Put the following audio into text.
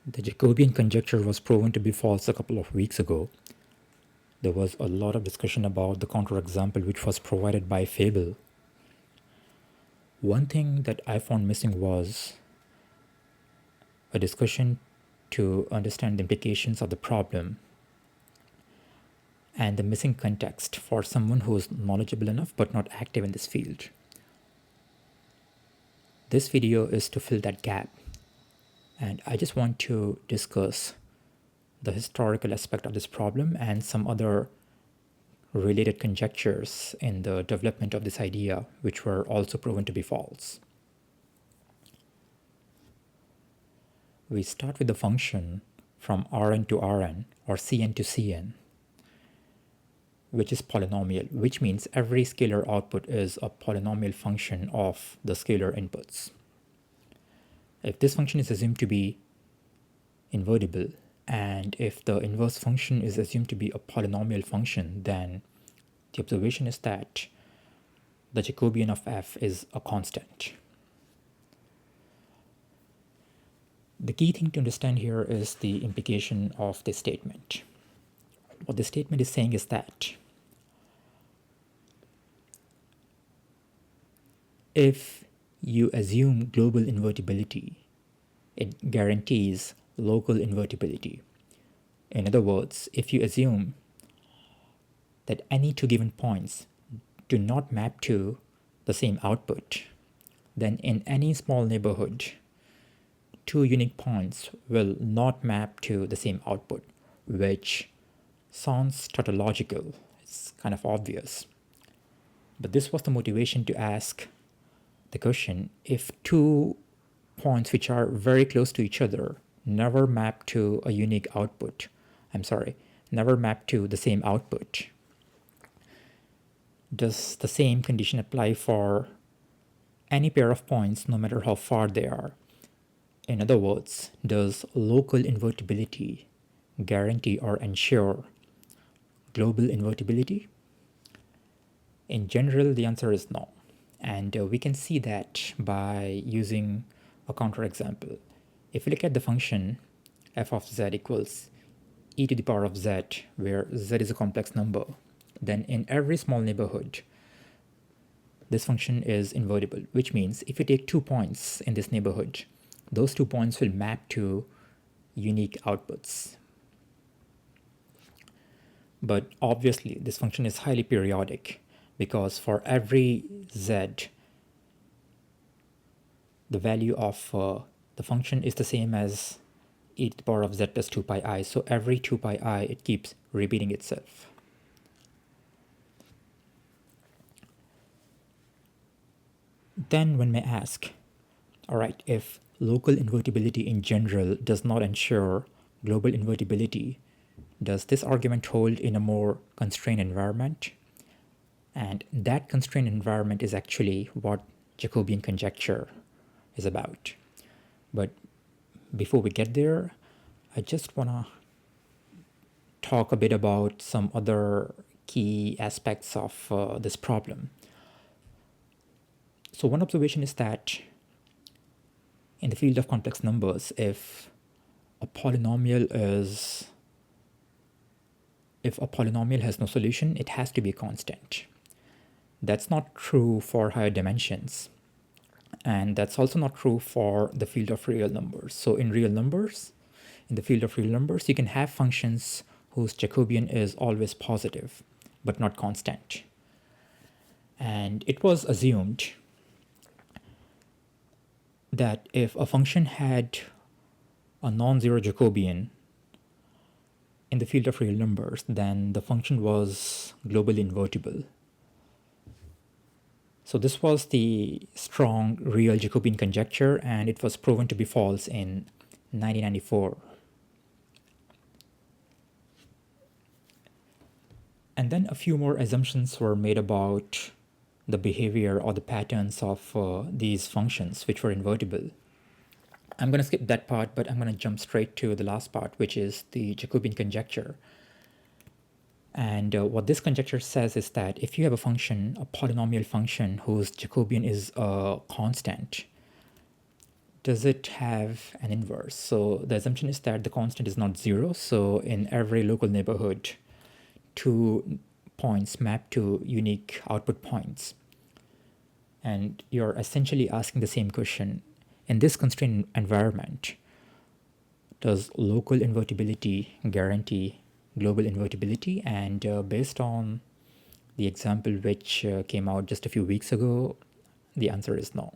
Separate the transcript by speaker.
Speaker 1: The Jacobian conjecture was proven to be false a couple of weeks ago. There was a lot of discussion about the counterexample which was provided by Fable. One thing that I found missing was a discussion to understand the implications of the problem and the missing context for someone who is knowledgeable enough but not active in this field. This video is to fill that gap, and I just want to discuss the historical aspect of this problem and some other related conjectures in the development of this idea, which were also proven to be false. We start with the function from Rn to Rn or Cn to Cn, which is polynomial, which means every scalar output is a polynomial function of the scalar inputs. If this function is assumed to be invertible, and if the inverse function is assumed to be a polynomial function, then the observation is that the Jacobian of f is a constant. The key thing to understand here is the implication of this statement. What this statement is saying is that if you assume global invertibility, it guarantees local invertibility. In other words, if you assume that any two given points do not map to the same output, then in any small neighborhood, two unique points will not map to the same output, which sounds tautological. It's kind of obvious. But this was the motivation to ask the question, if two points which are very close to each other never map to a unique output, never map to the same output, does the same condition apply for any pair of points no matter how far they are? In other words, does local invertibility guarantee or ensure global invertibility? In general, the answer is no. And we can see that by using a counterexample. If you look at the function f of z equals e to the power of z, where z is a complex number, then in every small neighborhood, this function is invertible, which means if you take 2 points in this neighborhood, those 2 points will map to unique outputs. But obviously, this function is highly periodic, because for every z, the value of the function is the same as e to the power of z plus 2 pi I. So every 2 pi I, it keeps repeating itself. Then one may ask, all right, if local invertibility in general does not ensure global invertibility, does this argument hold in a more constrained environment? And that constrained environment is actually what Jacobian conjecture is about. But before we get there, I just want to talk a bit about some other key aspects of this problem. So one observation is that in the field of complex numbers, if a polynomial has no solution, it has to be a constant. That's not true for higher dimensions. And that's also not true for the field of real numbers. So in the field of real numbers, you can have functions whose Jacobian is always positive, but not constant. And it was assumed that if a function had a non-zero Jacobian in the field of real numbers, then the function was globally invertible. So this was the strong real Jacobian conjecture, and it was proven to be false in 1994. And then a few more assumptions were made about the behavior or the patterns of these functions which were invertible. I'm going to skip that part, but I'm going to jump straight to the last part, which is the Jacobian conjecture. And what this conjecture says is that if you have a function, a polynomial function whose Jacobian is a constant, does it have an inverse? So the assumption is that the constant is not zero. So in every local neighborhood, two points map to unique output points. And you're essentially asking the same question. In this constrained environment, does local invertibility guarantee global invertibility? And based on the example which came out just a few weeks ago, the answer is no.